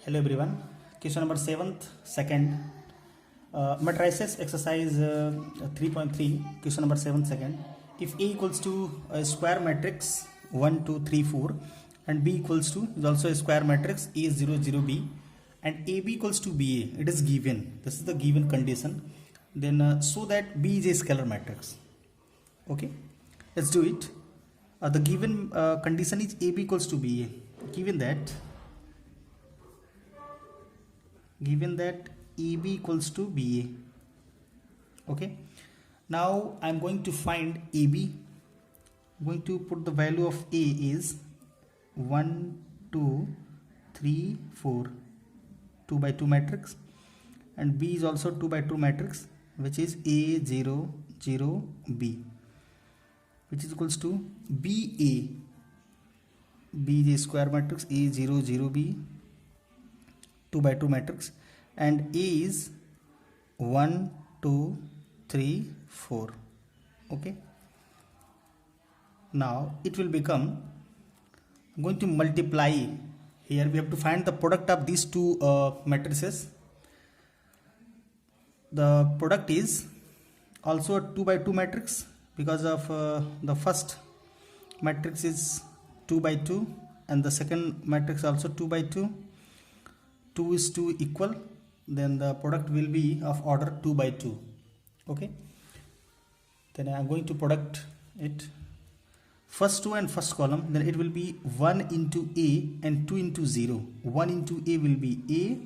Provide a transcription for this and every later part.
Hello everyone. Question number 7th, second. Matrices exercise 3.3. Question number 7, second. If A equals to a square matrix 1, 2, 3, 4 and B equals to is also a square matrix A 0, 0, B and AB equals to BA, it is given. This is the given condition. Then so that B is a scalar matrix. Okay, let's do it. The given condition is AB equals to BA. Given that AB equals to BA. Okay, now I'm going to find AB. I'm going to put the value of A is 1, 2, 3, 4, 2 by 2 matrix, and B is also 2 by 2 matrix, which is A 0, 0, B, which is equals to BA. B is a square matrix, A 0, 0, B, 2 by 2 matrix, and A is 1, 2, 3, 4. Okay, now it will become, I'm going to multiply. Here we have to find the product of these two matrices. The product is also a 2 by 2 matrix because of the first matrix is 2 by 2 and the second matrix also 2 by 2. 2 is 2 equal, then the product will be of order 2 by 2. Okay, then I am going to product it, first 2 and first column, then it will be 1 into A and 2 into 0. 1 into A will be A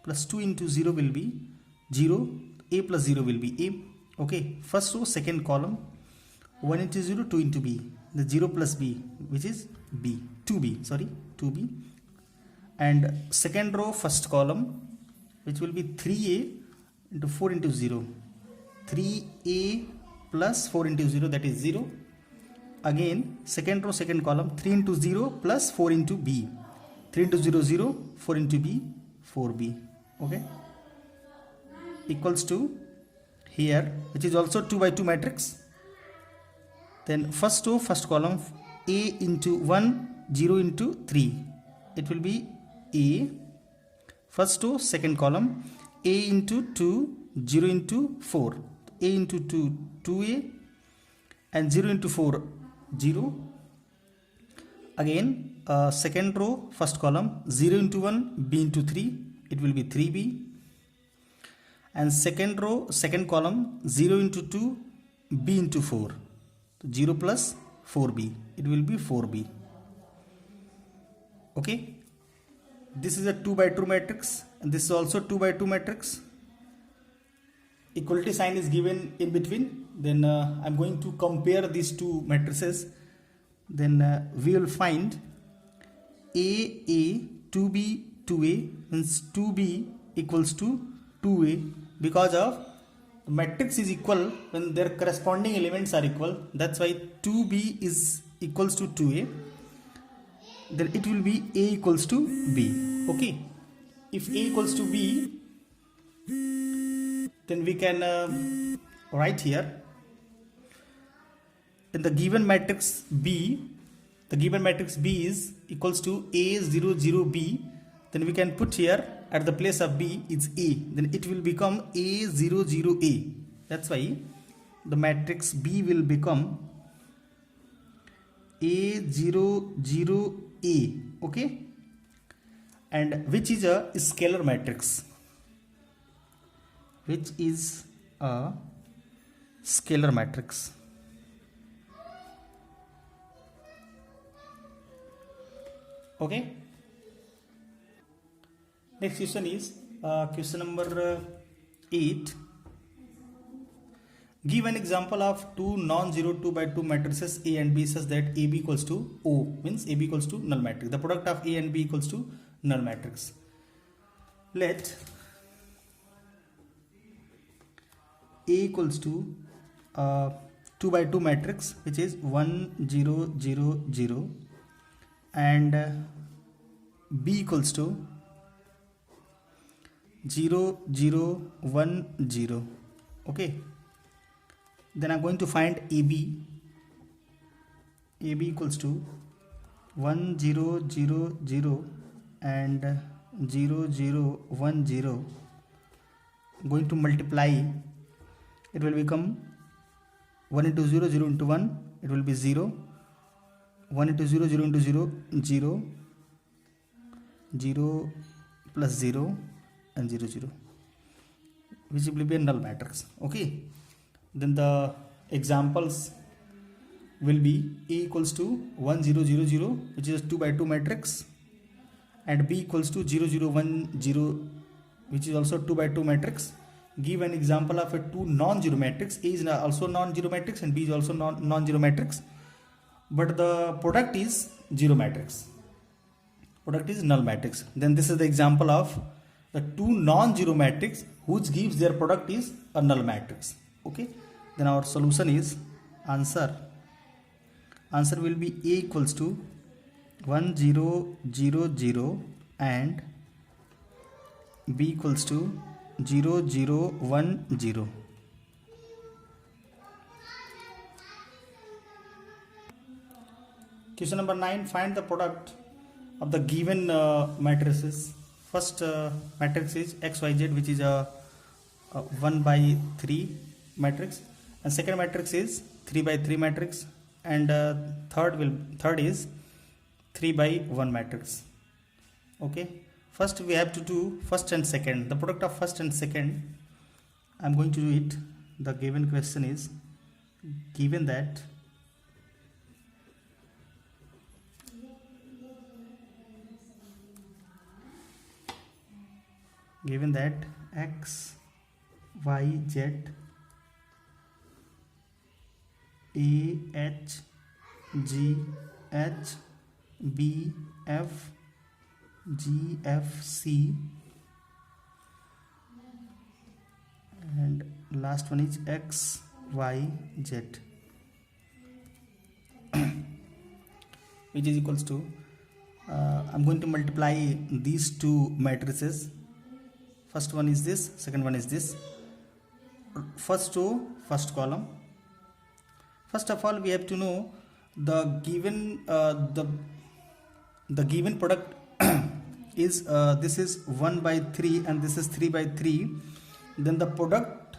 plus 2 into 0 will be 0. A plus 0 will be A. Okay, first row second column, 1 into 0, 2 into B, the 0 plus B, which is B, 2B, sorry, 2B. And second row first column, which will be 3A into 4 into 0, 3A plus 4 into 0, that is 0. Again second row second column, 3 into 0 plus 4 into B, 3 into 0, 0, 4 into B, 4B. Okay, equals to here, which is also 2 by 2 matrix. Then first row first column, A into 1, 0 into 3, it will be A. First row second column, A into 2, 0 into 4, A into 2, 2A, and 0 into 4, 0. Again second row first column, 0 into 1, B into 3, it will be 3B. And second row second column, 0 into 2, B into 4, 0 plus 4B, it will be 4B. Okay, this is a 2 by 2 matrix and this is also 2 by 2 matrix. Equality sign is given in between. Then I'm going to compare these two matrices. Then we will find A, 2B, 2A means 2B equals to 2A, because of the matrix is equal when their corresponding elements are equal. That's why 2B is equals to 2A. Then it will be A equals to B. Okay, if A equals to B, then we can write here in the given matrix B, the given matrix B is equals to A 0, 0, B. Then we can put here at the place of B is A, then it will become A 0, 0, A. That's why the matrix B will become A 0, 0, A. Okay, and which is a scalar matrix, which is a scalar matrix. Okay, next question is question number 8. Give an example of two non-zero 2 by 2 matrices A and B such that AB equals to O, means AB equals to null matrix. The product of A and B equals to null matrix. Let A equals to 2 by 2 matrix, which is 1, 0, 0, 0, and B equals to 0, 0, 1, 0. Okay, then I'm going to find AB. AB equals to 1 0 0 0 and 0 0 1 0, going to multiply, it will become 1 into 0 0 into 1, it will be 0, 1 into 0 0 into 0 0, 0 plus 0 and 0 0, which will be a null matrix. Okay, then the examples will be A equals to 1 0 0 0, which is a 2 by 2 matrix, and B equals to 0 0 1 0, which is also 2 by 2 matrix. Give an example of a two non-zero matrix. A is also non-zero matrix and B is also non-zero matrix, but the product is zero matrix, product is null matrix. Then this is the example of the two non-zero matrix which gives their product is a null matrix. Okay, then our solution is answer will be A equals to 1 0 0 0 and B equals to 0 0 1 0. Question number 9, find the product of the given matrices. First matrix is XYZ, which is a 1 by 3 matrix, and second matrix is 3 by 3 matrix, and third is 3 by 1 matrix. Okay, first we have to do first and second. The product of first and second, I'm going to do it. The given question is given that X Y Z A H G H B F G F C, and last one is X Y Z, which is equals to I'm going to multiply these two matrices. First one is this, second one is this. First row, first column. First of all, we have to know the given the given product is this is 1 by 3 and this is 3 by 3. Then the product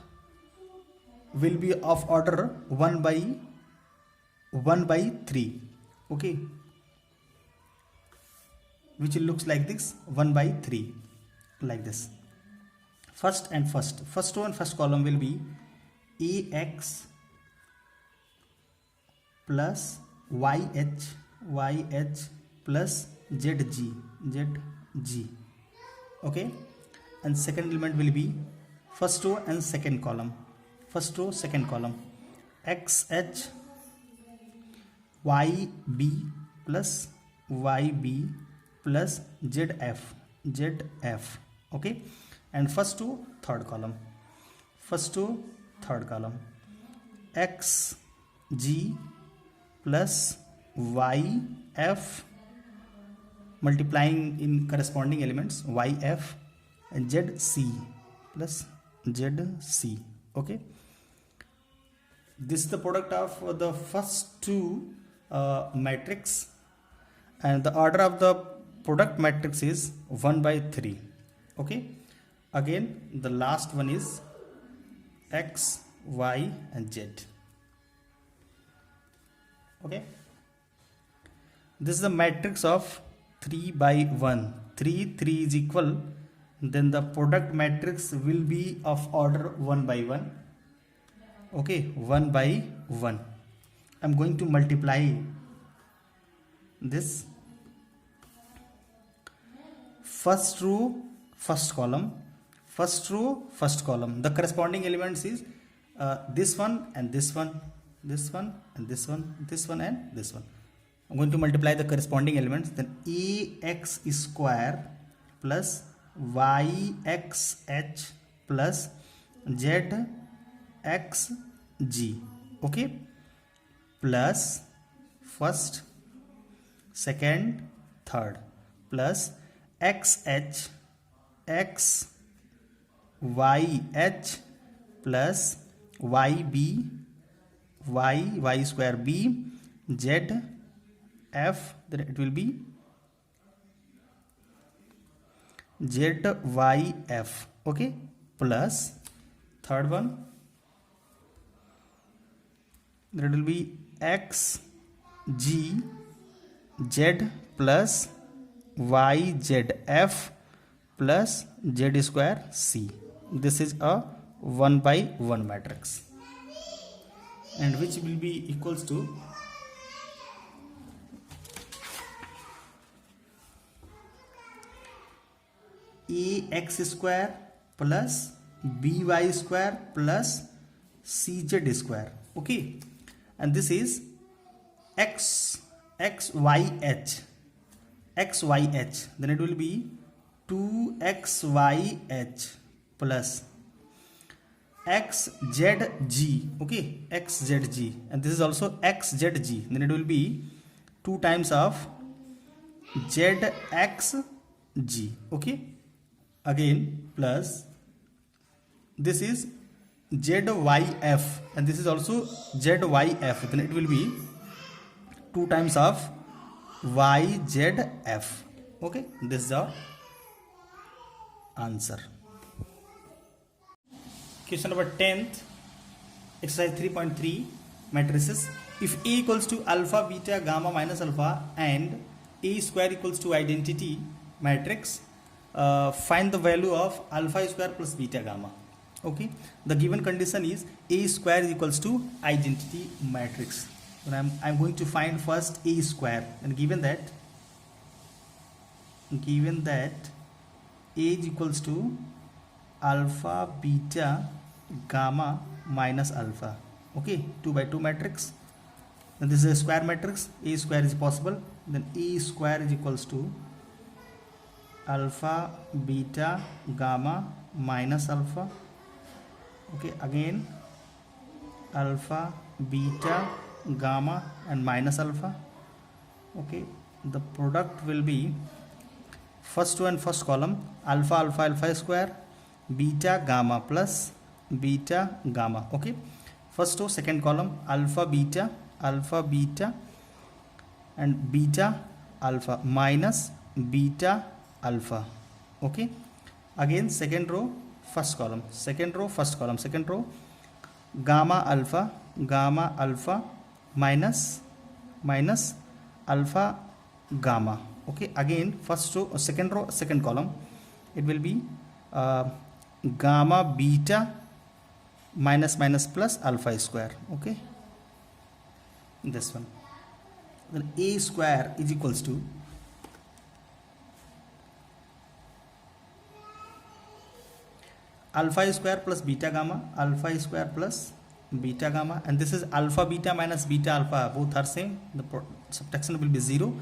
will be of order 1 by 3. Okay, which looks like this, 1 by 3, like this. First row and first column will be AX plus YH plus ZG. Okay, and second element will be first row and second column. First row, second column, XH YB plus YB plus ZF. Okay, and first to third column, XG plus YF, multiplying in corresponding elements, YF, and ZC plus ZC. Okay, this is the product of the first two matrix, and the order of the product matrix is 1 by 3. Okay, again the last one is X, Y, and Z. Okay, this is the matrix of 3 by 1. 3 is equal, then the product matrix will be of order 1 by 1. Okay, 1 by 1. I'm going to multiply this. First row, first column, first row, first column. The corresponding elements is this one and this one, this one and this one, this one and this one. I'm going to multiply the corresponding elements. Then AX square plus YXH plus ZXG. Okay, plus first, second, third, plus XH XYH plus YB Y square B ZF, then it will be ZYF, okay, plus third one, there will be XGZ plus YZF plus Z square C. This is a 1 by 1 matrix, and which will be equals to AX square plus BY square plus CZ square, okay, and this is XYH, then it will be 2XYH plus XZG, okay, XZG, and this is also XZG, then it will be 2 times of ZXG, okay, again plus this is ZYF, and this is also ZYF, then it will be 2 times of YZF, okay, this is the answer. Question number 10th, exercise 3.3, matrices. If A equals to alpha, beta, gamma minus alpha and A square equals to identity matrix, find the value of alpha square plus beta gamma. Okay, the given condition is A square is equals to identity matrix. And I'm going to find first A square, and given that A is equals to alpha, beta, gamma minus alpha, okay, 2 by 2 matrix, and this is a square matrix. A square is possible, then A square is equals to alpha, beta, gamma minus alpha, okay, again alpha, beta, gamma and minus alpha, okay, the product will be first row and first column alpha alpha alpha square, beta gamma plus beta gamma, okay, first row second column alpha beta and beta alpha minus beta alpha, okay, again second row first column, second row first column, second row gamma alpha minus alpha gamma, okay, again first row second column, it will be gamma beta minus plus alpha square, okay, this one. Then A square is equals to alpha square plus beta gamma, alpha square plus beta gamma, and this is alpha beta minus beta alpha, both are same, the subtraction will be 0.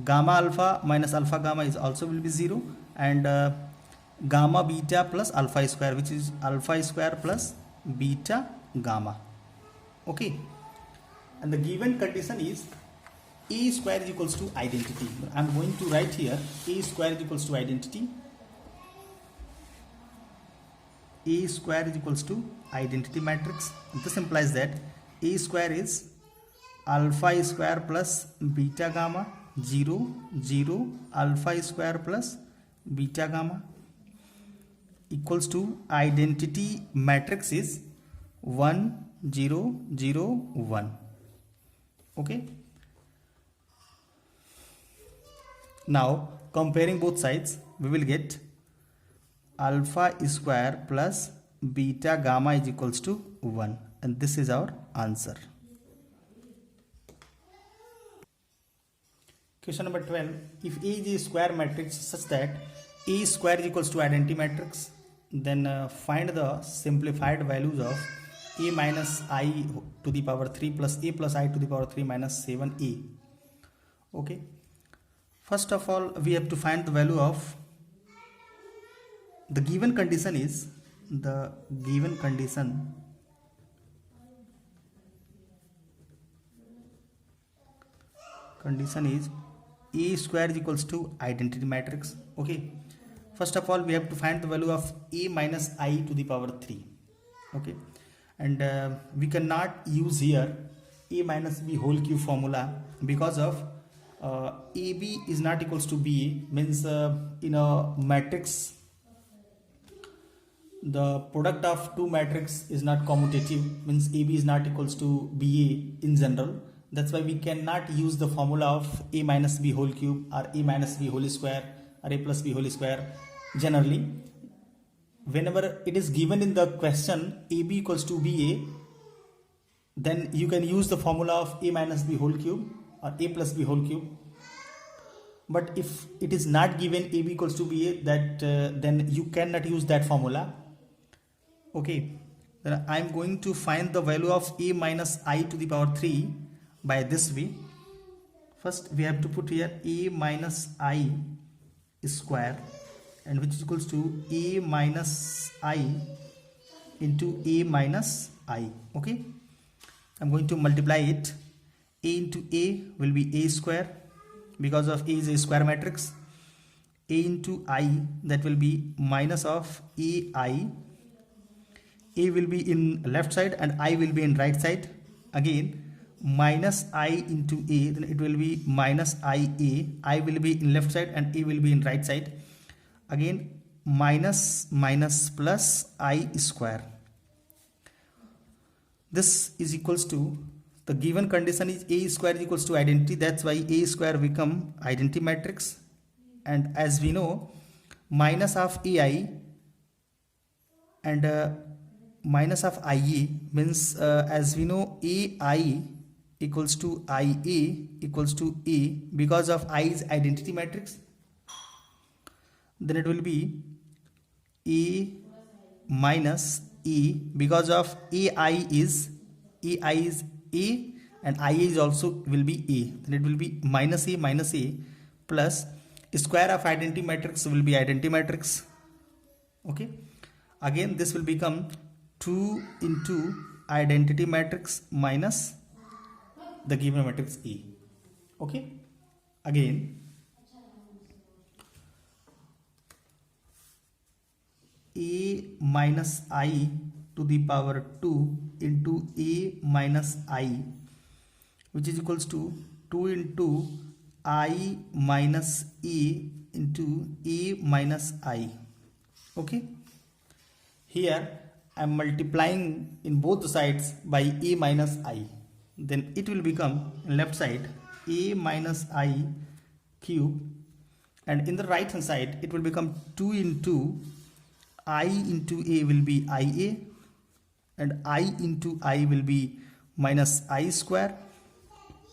Gamma alpha minus alpha gamma is also will be 0, and gamma beta plus alpha square, which is alpha square plus beta gamma, okay, and the given condition is A square is equals to identity. I am going to write here A square is equals to identity. A square is equals to identity matrix. This implies that A square is alpha square plus beta gamma 0 0 alpha square plus beta gamma equals to identity matrix is 1 0 0 1, okay. Now comparing both sides, we will get alpha square plus beta gamma is equals to 1, and this is our answer. Question number 12, if A is a square matrix such that A square is equals to identity matrix, then find the simplified values of A minus I to the power 3 plus A plus I to the power 3 minus 7A, okay. First of all, we have to find the value of the given condition is A square is equals to identity matrix, okay. First of all, we have to find the value of A minus I to the power 3, okay, and we cannot use here A minus B whole cube formula because of AB is not equals to BA means in a matrix the product of two matrix is not commutative, means AB is not equals to BA in general. That's why we cannot use the formula of A minus B whole cube or A minus B whole square or A plus B whole square. Generally, whenever it is given in the question AB equals to BA, then you can use the formula of A minus B whole cube or A plus B whole cube. But if it is not given AB equals to BA, that then you cannot use that formula. Okay, then I am going to find the value of A minus I to the power 3 by this way. First we have to put here A minus I square, and which is equals to A minus I into A minus I. Okay, I'm going to multiply it. A into A will be A square, because of A is a square matrix. A into I, that will be minus of AI. A will be in left side and I will be in right side. Again minus I into A, then it will be minus IA. I will be in left side and A will be in right side. Again minus minus plus I square. This is equals to, the given condition is A square is equals to identity. That's why A square become identity matrix. And as we know, minus of AI and minus of IA means as we know AI equals to IA equals to A, because of I is identity matrix. Then it will be A minus A, because of AI is A and IA is also will be A. Then it will be minus A plus square of identity matrix will be identity matrix. Okay, again this will become 2 into identity matrix minus the given matrix A. Okay, again A minus I to the power 2 into A minus I, which is equals to 2 into I minus A into A minus I. Okay, here I am multiplying in both sides by A minus I, then it will become left side A minus I cube, and in the right hand side it will become 2 into I into A will be IA, and I into I will be minus I square,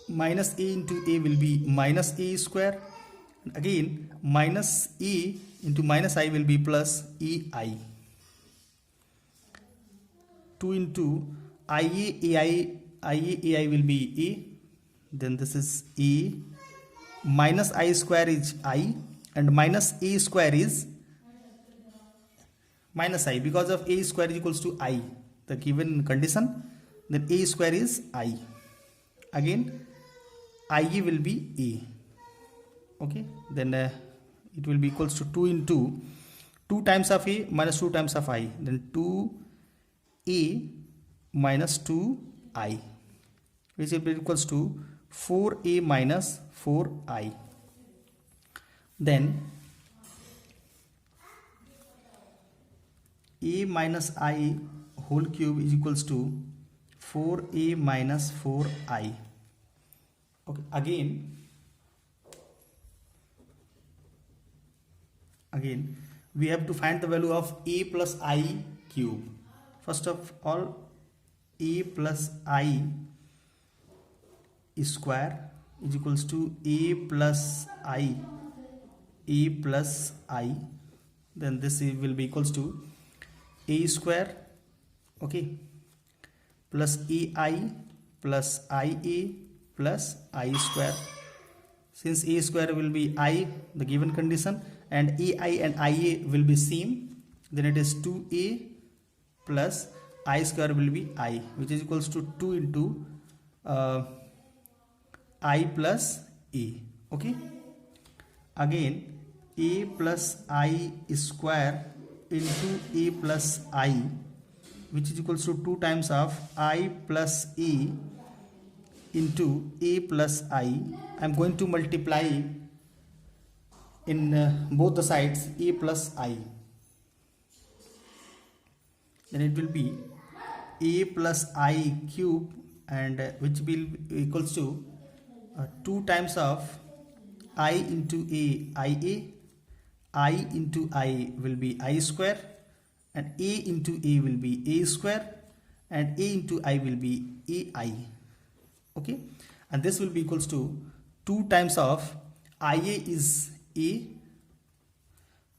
minus A into A will be minus A square, and again minus A into minus I will be plus AI. 2 into IA will be A, then this is A, minus I square is I, and minus A square is minus I, because of A square is equals to I, the given condition, then A square is I. Again IA will be A. Okay, then it will be equals to 2 into 2 times of A minus 2 times of I, then 2A minus 2I, which will be equals to 4A minus 4I. Then A minus I whole cube is equals to 4A minus 4I. Okay, again we have to find the value of A plus I cube. First of all, A plus I square is equals to A plus I, then this will be equals to A square, okay, plus AI plus IA plus I square. Since A square will be I, the given condition, and AI and IA will be same, then it is 2A plus I square will be I, which is equals to 2 into I plus A. Okay, again A plus I square into A plus I, which is equals to 2 times of I plus A into a plus I. I'm going to multiply in both the sides a plus I. Then it will be a plus I cube, and which will equals to 2 times of I into a, IA. I into I will be I square, and a into a will be a square, and a into I will be AI. Okay, and this will be equals to 2 times of IA is a,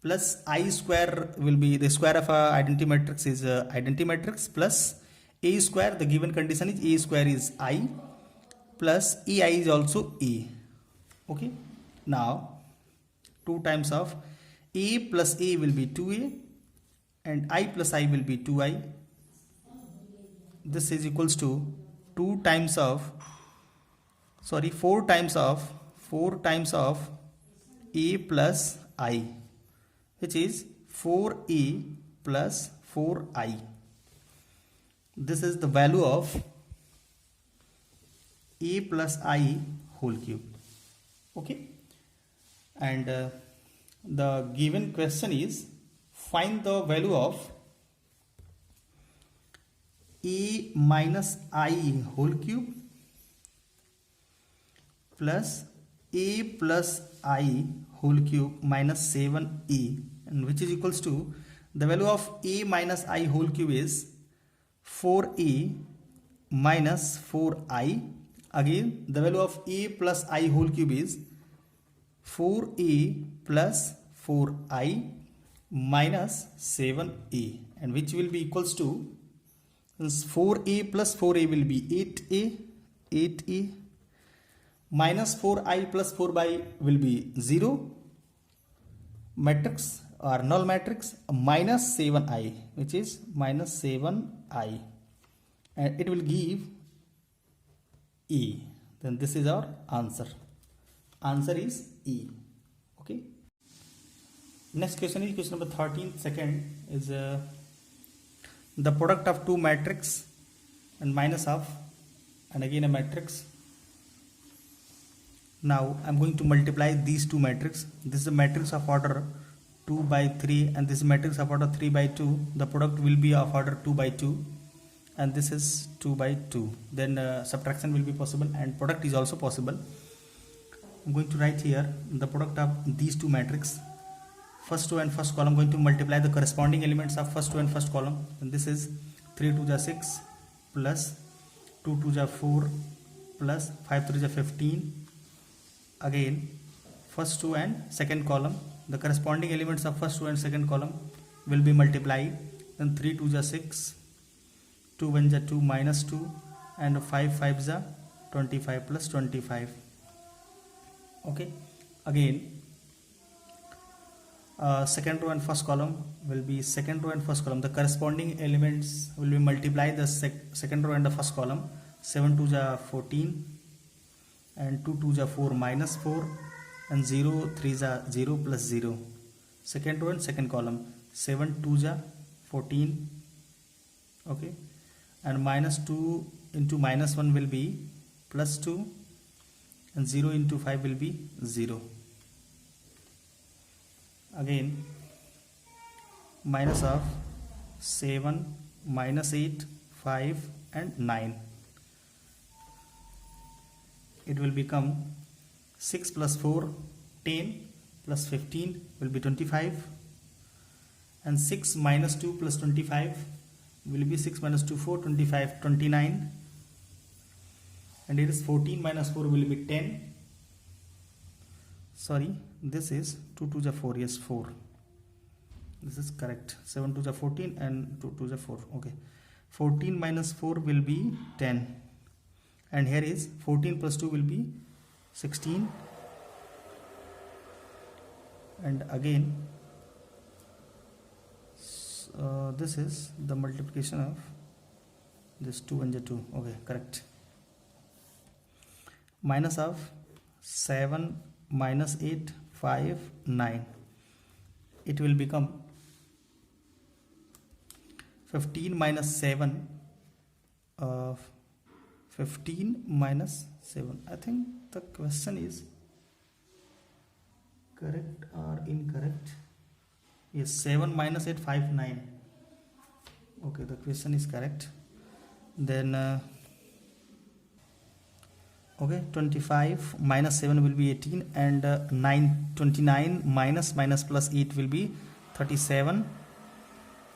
plus I square will be the square of a identity matrix is identity matrix, plus a square, the given condition is a square is I, plus AI is also a. Okay, now 2 times of a plus a will be 2a, and I plus I will be 2I. This is equals to 2 times of 4 times of a plus I, which is 4a plus 4I. This is the value of a plus I whole cube. Okay, and the given question is find the value of a minus I whole cube plus a plus I whole cube minus 7a, and which is equals to the value of a minus I whole cube is 4a minus 4I. Again, the value of a plus I whole cube is 4a plus 4I minus 7a, and which will be equals to 4a plus 4a will be 8a minus 4I plus 4y will be 0 matrix or null matrix, minus 7I, which is minus 7I, and it will give E. Then this is our answer. Answer is E. Okay. Next question is question number 13. Second is the product of two matrix and minus of, and again a matrix. Now I'm going to multiply these two matrices. This is a matrix of order 2 by 3, and this is matrix of order 3 by 2. The product will be of order 2 by 2, and this is 2 by 2. Then subtraction will be possible, and product is also possible. I'm going to write here the product of these two matrices. First row and first column, going to multiply the corresponding elements of first row and first column, and this is 3 2 is 6 plus 2 2 is 4 plus 5 3 is 15. Again, first row and second column, the corresponding elements of first row and second column will be multiplied. Then 3 2 is 6, 2 1 is 2 minus 2, and 5 5 is 25 plus 25. Okay, again second row and first column will be second row and first column, the corresponding elements will be multiplied the second row and the first column. 7 2 is 14, and 2 2 is 4 minus 4, and 0 3 is 0 plus 0. Second row and second column, 7 2 is 14. Okay, and minus 2 into minus 1 will be plus 2, and 0 into 5 will be 0. Again, minus of 7 minus 8 5 and 9, it will become 6 plus 4 10 plus 15 will be 25, and 6 minus 2 plus 25 will be 6 minus 2 4 25 29, and it is 14 minus 4 will be 10. Sorry, this is 2 2 is 4, yes 4, this is correct. 7 2 is 14 and 2 2 is 4. Okay, 14 minus 4 will be 10, and here is 14 plus 2 will be 16, and again this is the multiplication of this 2 and 2. Okay, correct. Minus of 7 minus 8 5 9, it will become 15 minus 7 15 minus 7. I think the question is correct or incorrect. Yes, 7 minus 8, 5, 9. Okay, the question is correct. Then okay, 25 minus 7 will be 18, and 29 minus plus 8 will be 37.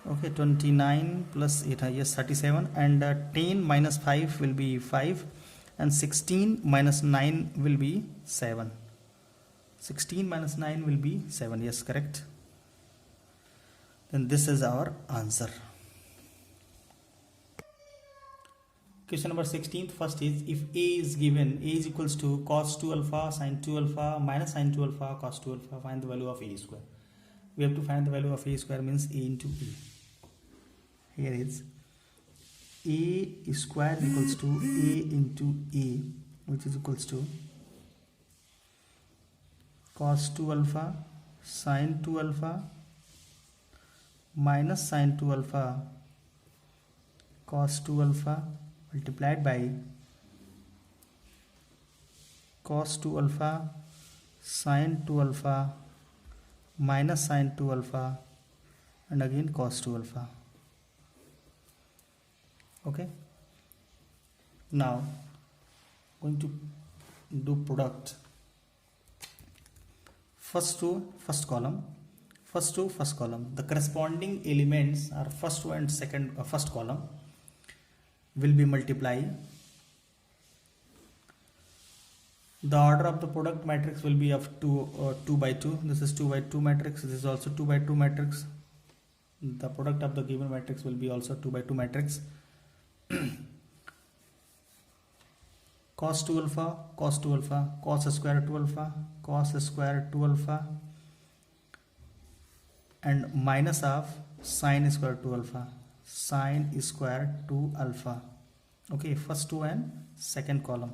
Okay, 29 plus 8, yes, 37, and 10 minus 5 will be 5, and 16 minus 9 will be 7. 16 minus 9 will be 7. Yes, correct. Then this is our answer. Question number 16. First is, if A is given, A is equals to cos 2 alpha sin 2 alpha minus sin 2 alpha cos 2 alpha, find the value of A square. We have to find the value of A square, means A into A. Here is A square equals to A into A, which is equals to cos 2 alpha sin 2 alpha minus sin 2 alpha cos 2 alpha multiplied by cos 2 alpha sin 2 alpha minus sin 2 alpha and again cos 2 alpha. Okay, now going to do product. First to first column, the corresponding elements are first row and first column will be multiplied. The order of the product matrix will be of 2 by 2. This is 2 by 2 matrix. This is also 2 by 2 matrix. The product of the given matrix will be also 2 by 2 matrix. Cos 2 alpha, cos 2 alpha, cos square 2 alpha, cos square 2 alpha, and minus of sin square 2 alpha, sin square 2 alpha. Okay, first two and second column.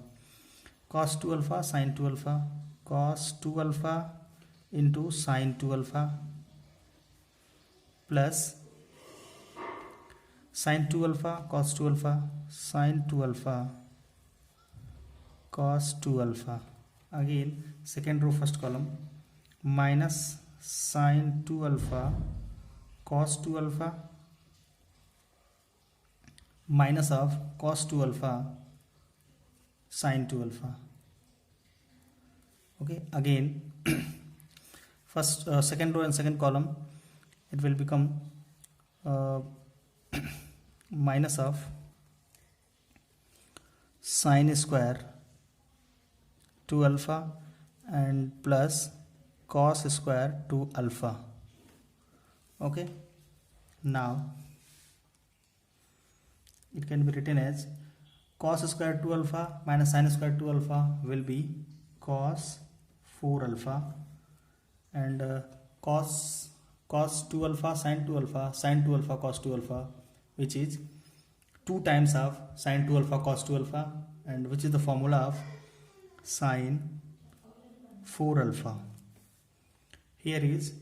Cos 2 alpha sin 2 alpha, cos 2 alpha into sin 2 alpha plus sin 2 alpha cos 2 alpha sin 2 alpha cos 2 alpha. Again second row first column, minus sin 2 alpha cos 2 alpha minus of cos 2 alpha sin 2 alpha. Okay, again first second row and second column, it will become minus of sin square 2 alpha and plus cos square 2 alpha. Okay, now it can be written as cos square 2 alpha minus sin square 2 alpha will be cos 4 alpha, and cos 2 alpha sin 2 alpha sin 2 alpha cos 2 alpha, which is 2 times of sin 2 alpha cos 2 alpha, and which is the formula of sin 4 alpha. Here is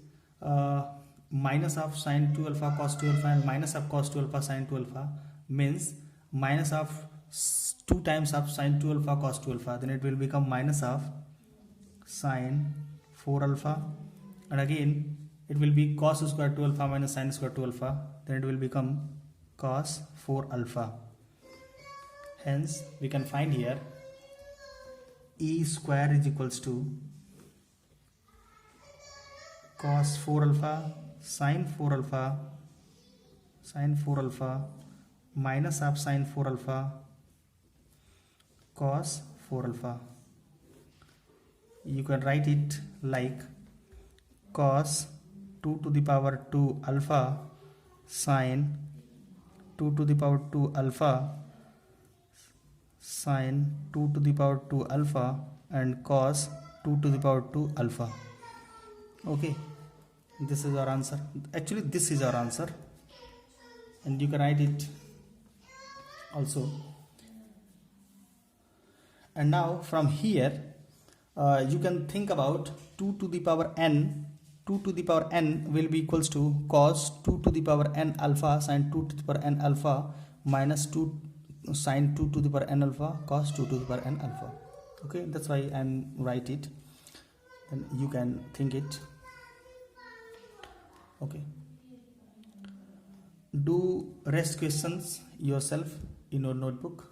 minus of sin 2 alpha cos 2 alpha and minus of cos 2 alpha sin 2 alpha, means minus of 2 times of sin 2 alpha cos 2 alpha, then it will become minus of sin 4 alpha, and again it will be cos square 2 alpha minus sin square 2 alpha, then it will become cos 4 alpha. Hence we can find here E square is equals to cos 4 alpha sin 4 alpha minus of sin 4 alpha cos 4 alpha. You can write it like cos 2 to the power 2 alpha sin 2 to the power 2 alpha sin 2 to the power 2 alpha and cos 2 to the power 2 alpha. Okay, this is our answer. Actually this is our answer, and you can write it also. And now from here you can think about 2 to the power n. 2 to the power n will be equals to cos 2 to the power n alpha sin 2 to the power n alpha minus 2 sine 2 to the power n alpha cos 2 to the power n alpha. Okay, that's why I'm write it, and you can think it. Okay, do rest questions yourself in your notebook.